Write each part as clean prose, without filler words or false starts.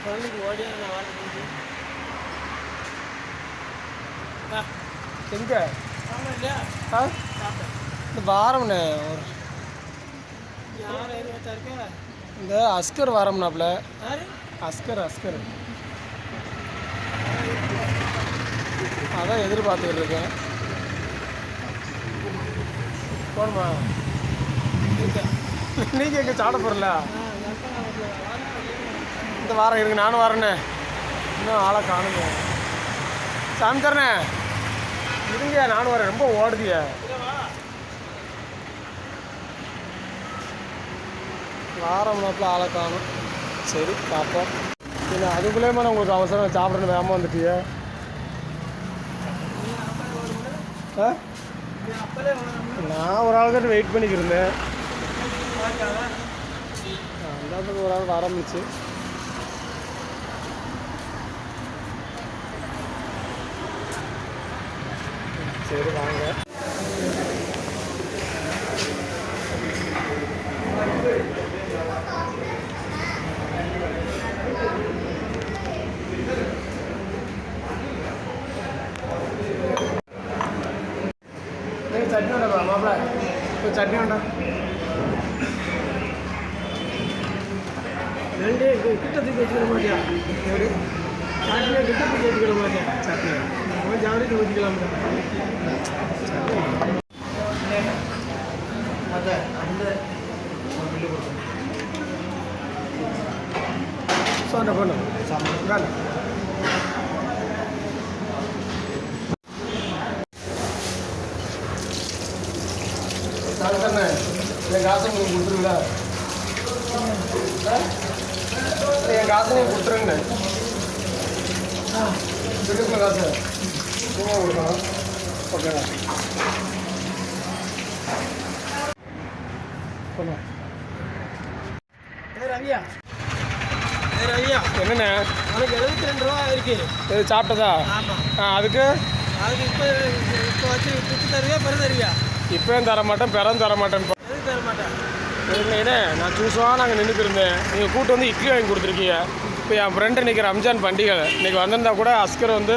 குழந்தைக்கு ஓடியா நான் வாழ்க்கை எங்கே இல்லையா சாப்பிட்டேன் இந்த வாரம்ண்ணே ஒரு யாரும் இருபத்தா இருக்கா இந்த அஸ்கர் வாரம்னாப்புல யாரு அஸ்கர் அதான் எதிர்பார்த்துக்கிட்டு இருக்கேன். போணுமா நீங்கள் எங்கே சாப்பிட போகிறல இந்த வாரம் இருக்கு. நானும் வரேண்ணே. இன்னும் ஆளை காணுங்க. சாமி தரண்ணே இருங்க, நானும் வரேன். ரொம்ப ஓடுதிய வாரம் நாப்பில் ஆளை காணும். சரி பார்ப்போம். இல்லை அதுக்குள்ளேயுமே நான் உங்களுக்கு அவசரம் சாப்பிடணும் வேகமாக வந்துட்டிய. நான் ஒரு ஆளுக்கிட்ட வெயிட் பண்ணிக்கிருந்தேன். அந்த ஒரு ஆள் ஆரம்பிச்சு. சரி வாங்க. சட்னி வேண்டாம் மாப்பிள்ள, இப்போ சட்னி வேண்டாம். ரெண்டு கிட்டத்துக்கு வச்சுக்கிற மாட்டியா? எப்படி சட்னியை கிட்டத்துக்கு வச்சுக்கிற மாட்டியா? சட்னி ஜாவரிக்கு ஊற்றிக்கலாம். அதை அந்த சொன்ன பொண்ணு வேலை தானே என் காசை நீங்கள் கொடுத்துருங்களா? என் காசை நீங்கள் கொடுத்துருங்க. இருக்குல்ல காசு நீங்கள் கொடுக்கணும். ஓகேண்ணா சொல்லுங்கள். ரவியா ரவியா என்னண்ணே உனக்கு 72 ரூபா இருக்கு. இது சாப்பிட்டதா? ஆமாம். அதுக்கு இப்போ வச்சு குத்து தருவியா பெரு தருவியா? இப்போயும் தர மாட்டேன், பெறம் தர மாட்டேன். எதுவும் தர மாட்டேன். இல்லைண்ணே நான் சூஸாக நாங்கள் நின்றுக்கிருந்தேன். நீங்கள் கூட்டு வந்து இட்லி வாங்கி கொடுத்துருக்கீங்க. இப்போ என் ஃப்ரெண்டு இன்றைக்கி ரம்ஜான் பண்டிகை. இன்றைக்கி வந்திருந்தா கூட அஸ்கர் வந்து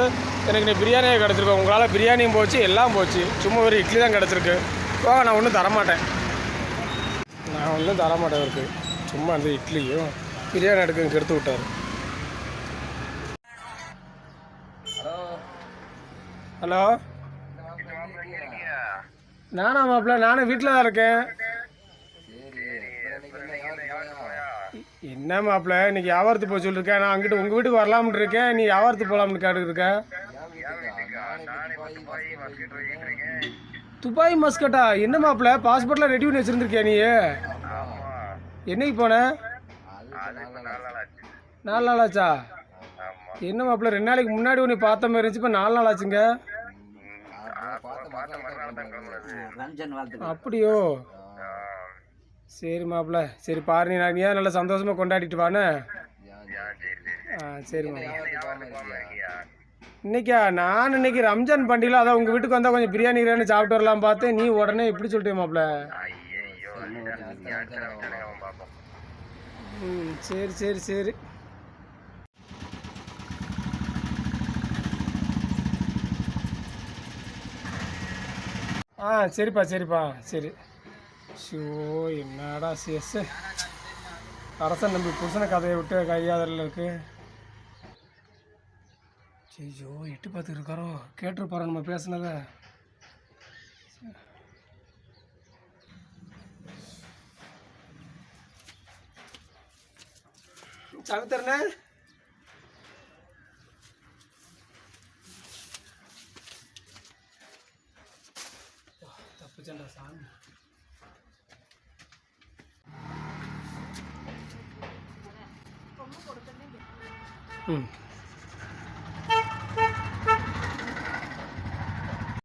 எனக்கு நீ பிரியாணியே கிடச்சிருக்கோம். உங்களால் பிரியாணியும் போச்சு, எல்லாம் போச்சு. சும்மா ஒரு இட்லி தான் கிடச்சிருக்கு. போக நான் ஒன்றும் தரமாட்டேன். நான் ஒன்றும் தரமாட்டேன் இருக்கு. சும்மா அந்த இட்லியும் பிரியாணி எடுக்க கெடுத்து விட்டார். ஹலோ நானா மாப்பிள்ள? நானும் வீட்டில் தான் இருக்கேன். என்ன மாப்பிள்ள இன்னைக்கு வியாபாரத்துக்கு போய் சொல்லியிருக்கேன். நான் அங்கிட்டு உங்கள் வீட்டுக்கு வரலாம்னு இருக்கேன். நீ வியாபாரத்துக்கு போகலாம்னு கேட்டுருக்க. துபாய் மஸ்கட்டா? என்ன மாப்பிள்ள பாஸ்போர்ட்லாம் ரெடி பண்ணி வச்சுருந்துருக்கியா நீ? என்னைக்கு போன? 4 நாள் ஆச்சா? என்ன மாப்பிள்ள 2 நாளைக்கு முன்னாடி ஒன்று பார்த்த மாதிரி இருந்துச்சு. இப்போ 4 நாள் ஆச்சுங்க. அப்படியோ? சரி மாப்பிள்ள, சரி பாரு நீ நான் ஏன் நல்லா சந்தோஷமாக கொண்டாடிட்டு வானே. சரி இன்னைக்கா? நான் இன்னைக்கு ரம்ஜான் பண்டிகை, அதான் உங்கள் வீட்டுக்கு வந்தால் கொஞ்சம் பிரியாணி கிரியாணி சாப்பிட்டு வரலாம் பார்த்தேன். நீ உடனே இப்படி சொல்லிட்டே மாப்பிள்ள. சரி சரி சரி. சரிப்பா சரிப்பா சரி. ஷோ என்னடா சேஸ் அரசன் நம்பி புருஷனை கதையை விட்டு கையாதரில் இருக்கு. ஐயோ எட்டு பார்த்துட்டு இருக்காரோ, கேட்டுருப்பாரோ நம்ம பேசுனத. சவித்தரனே தப்புச்சண்டா சாமி. ம்